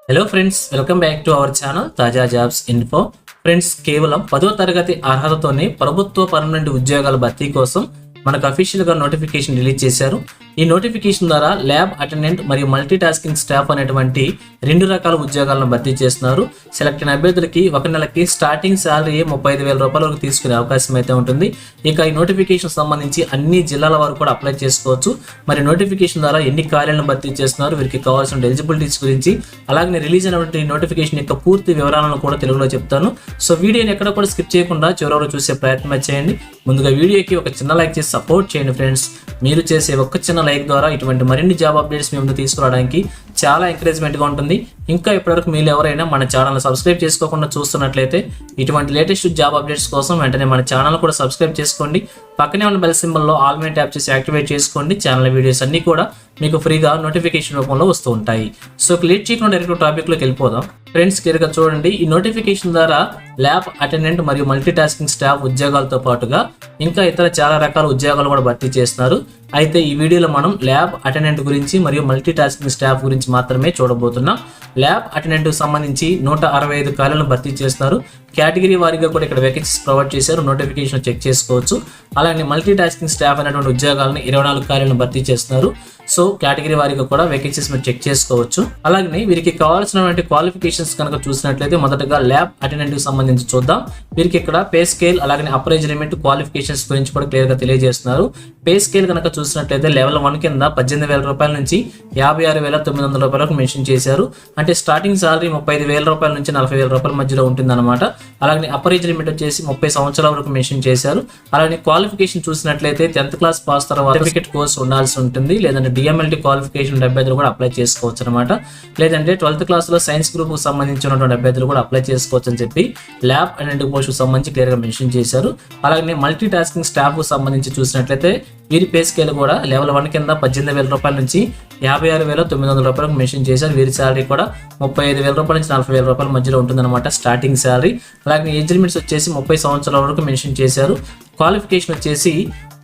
Hello friends, welcome back to our channel తాజా jobs info. Friends, కేవలం 10వ తరగతి అర్హతతోనే ప్రభుత్వ పర్మనెంట్ ఉద్యోగాల భర్తీ కోసం మనకు అఫీషియల్గా నోటిఫికేషన్ రిలీజ్ చేశారు. ఈ నోటిఫికేషన్ ద్వారా ల్యాబ్ అటెండెంట్ మరియు మల్టీ టాస్కింగ్ స్టాఫ్ అనేటువంటి 2 రకాల ఉద్యోగాలను భర్తీ చేస్తున్నారు. సెలెక్ట్ అయిన అభ్యర్థులకి 1 నెలకి స్టార్టింగ్ శాలరీ 35,000 రూపాయల వరకు తీసుకునే అవకాశం అయితే ఉంటుంది. ఇక ఈ నోటిఫికేషన్ సంబంధించి అన్ని జిల్లాల వారు కూడా అప్లై చేసుకోవచ్చు. మరి నోటిఫికేషన్ ద్వారా ఎన్ని కార్యాలను భర్తీ చేస్తున్నారు, వీరికి కావాల్సిన ఎలిజిబిలిటీస్ గురించి, అలాగే రిలీజ్ అయినటువంటి నోటిఫికేషన్ యొక్క పూర్తి వివరాలను కూడా తెలుగులో చెప్తాను. సో వీడియోని ఎక్కడ కూడా స్కిప్ చేయకుండా చివరి వరకు చూసే ప్రయత్నం చేయండి. ముందుగా వీడియోకి ఒక చిన్న లైక్ చేసి సపోర్ట్ చేయండి ఫ్రెండ్స్. మీరు చేసే ఒక్క చిన్న లైక్ ద్వారా ఇటువంటి మరిన్ని జాబ్ అప్డేట్స్ మీ ముందు తీసుకురావడానికి చాలా ఎంకరేజ్మెంట్గా ఉంటుంది. ఇంకా ఇప్పటివరకు మీరు ఎవరైనా మన ఛానల్ సబ్స్క్రైబ్ చేసుకోకుండా చూస్తున్నట్లయితే ఇటువంటి లేటెస్ట్ జాబ్ అప్డేట్స్ కోసం వెంటనే మన ఛానల్ కూడా సబ్స్క్రైబ్ చేసుకోండి. పక్కనే ఉన్న బెల్ సింబల్లో ఆల్ మీద ట్యాప్ చేసి యాక్టివేట్ చేసుకోండి. ఛానల్ వీడియోస్ అన్నీ కూడా మీకు ఫ్రీగా నోటిఫికేషన్ రూపంలో వస్తూ ఉంటాయి. సో లేట్ చేయకుండా డైరెక్ట్ టాపిక్లోకి వెళ్ళిపోదాం. ఫ్రెండ్స్, క్లియర్గా చూడండి. ఈ నోటిఫికేషన్ ద్వారా ల్యాబ్ అటెండెంట్ మరియు మల్టీ టాస్కింగ్ స్టాఫ్ ఉద్యోగాలతో పాటుగా ఇంకా ఇతర చాలా రకాల ఉద్యోగాలు కూడా భర్తీ చేస్తున్నారు. అయితే ఈ వీడియోలో మనం ల్యాబ్ అటెండెంట్ గురించి మరియు మల్టీ టాస్కింగ్ స్టాఫ్ గురించి మాత్రమే చూడబోతున్నాం. ల్యాబ్ అటెండెంట్కి సంబంధించి 165 ఖాళీలను భర్తీ చేస్తున్నారు. కేటగిరీ వారీగా కూడా ఇక్కడ వేకెన్సీస్ ప్రొవైడ్ చేశారు. నోటిఫికేషన్ చెక్ చేసుకోవచ్చు. అలాగే మల్టీ టాస్కింగ్ స్టాఫ్ అనేటువంటి ఉద్యోగాలను 24 ఖాళీలను భర్తీ చేస్తున్నారు. సో కేటగిరీ వారీగా కూడా వేకెన్సీస్ మీరు చెక్ చేసుకోవచ్చు. అలాగే వీరికి కావాల్సినటువంటి క్వాలిఫికేషన్స్ కనుక చూసినట్లయితే మొదటగా ల్యాబ్ అటెండెంట్ కి సంబంధించి చూద్దాం. వీరికి ఇక్కడ పే స్కేల్ అలాగే అప్రైజ్ లిమిట్ క్వాలిఫికేషన్స్ గురించి కూడా క్లియర్ గా తెలియజేస్తున్నారు. పే స్కేల్ కనుక చూసినట్లయితే లెవెల్ 1 కింద 18,000 రూపాయల నుంచి 56,900 రూపాయల వరకు మెన్షన్ చేశారు. అంటే స్టార్టింగ్ సాలరీ 35,000 రూపాయల నుంచి 40,000 రూపాయల మధ్యలో ఉంటుందన్నమాట. అలాగే అప్రైజ్ లిమిట్ వచ్చేసి 30 సంవత్సరాల వరకు మెన్షన్ చేశారు. అలాగే క్వాలిఫికేషన్ చూసినట్లయితే 10th క్లాస్ పాస్ తర్వాత సర్టిఫికేట్ కోర్స్ ఉండాల్సి ఉంటుంది. లేదంటే డిఎంఎల్టీ క్వాలిఫికేషన్ అభ్యర్థులు కూడా అప్లై చేసుకోవచ్చు అనమాట. లేదంటే 12th క్లాస్ లో సైన్స్ గ్రూప్ కు సంబంధించినటువంటి అభ్యర్థులు కూడా అప్లై చేసుకోవచ్చు అని చెప్పి ల్యాబ్ అటెండెంట్ పోస్ట్ కు సంబంధించి క్లియర్ గా మెన్షన్ చేశారు. అలాగే మల్టీ టాస్కింగ్ స్టాఫ్ కు సంబంధించి చూసినట్లయితే వీరి పే స్కేల్ కూడా లెవెల్ 1 కింద 18,000 రూపాయల నుంచి 56,900 రూపాయలకు మెన్షన్ చేశారు. వీరి శాలరీ కూడా 35,000 రూపాయల నుంచి 40,000 రూపాయల మధ్యలో ఉంటుందన్నమాట స్టార్టింగ్ శాలరీ. అలాగే ఏజ్ లిమిట్స్ వచ్చేసి 30 సంవత్సరాల వరకు మెన్షన్ చేశారు. క్వాలిఫికేషన్ వచ్చేసి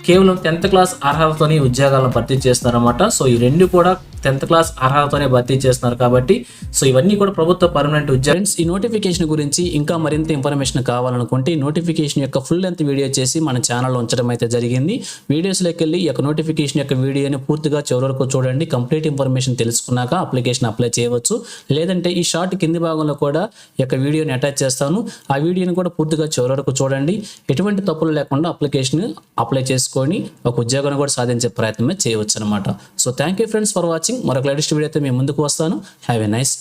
కేవలం 10th క్లాస్ అర్హతతోనే ఉద్యోగాలను భర్తీ చేస్తున్నారన్నమాట. సో ఈ రెండు కూడా 10th క్లాస్ అర్హతతోనే భర్తీ చేస్తున్నారు కాబట్టి సో ఇవన్నీ కూడా ప్రభుత్వ పర్మనెంట్ ఉద్యోగం. ఈ నోటిఫికేషన్ గురించి ఇంకా మరింత ఇన్ఫర్మేషన్ కావాలనుకుంటే ఈ నోటిఫికేషన్ యొక్క ఫుల్ లెంత్ వీడియో చేసి మన ఛానల్లో ఉంచడం అయితే జరిగింది. వీడియోస్లోకి వెళ్ళి ఈ యొక్క నోటిఫికేషన్ యొక్క వీడియోని పూర్తిగా చివరి వరకు చూడండి. కంప్లీట్ ఇన్ఫర్మేషన్ తెలుసుకున్నాక అప్లికేషన్ అప్లై చేయవచ్చు. లేదంటే ఈ షార్ట్ కింది భాగంలో కూడా ఈ యొక్క వీడియోని అటాచ్ చేస్తాను. ఆ వీడియోని కూడా పూర్తిగా చివరి వరకు చూడండి. ఎటువంటి తప్పులు లేకుండా అప్లికేషన్ అప్లై చేసుకొని ఒక ఉద్యోగాన్ని కూడా సాధించే ప్రయత్నమే చేయవచ్చు అనమాట. So thank you friends for watching. మరొక లేటెస్ట్ వీడియో అయితే మేము ముందుకు వస్తాను. Have a nice day.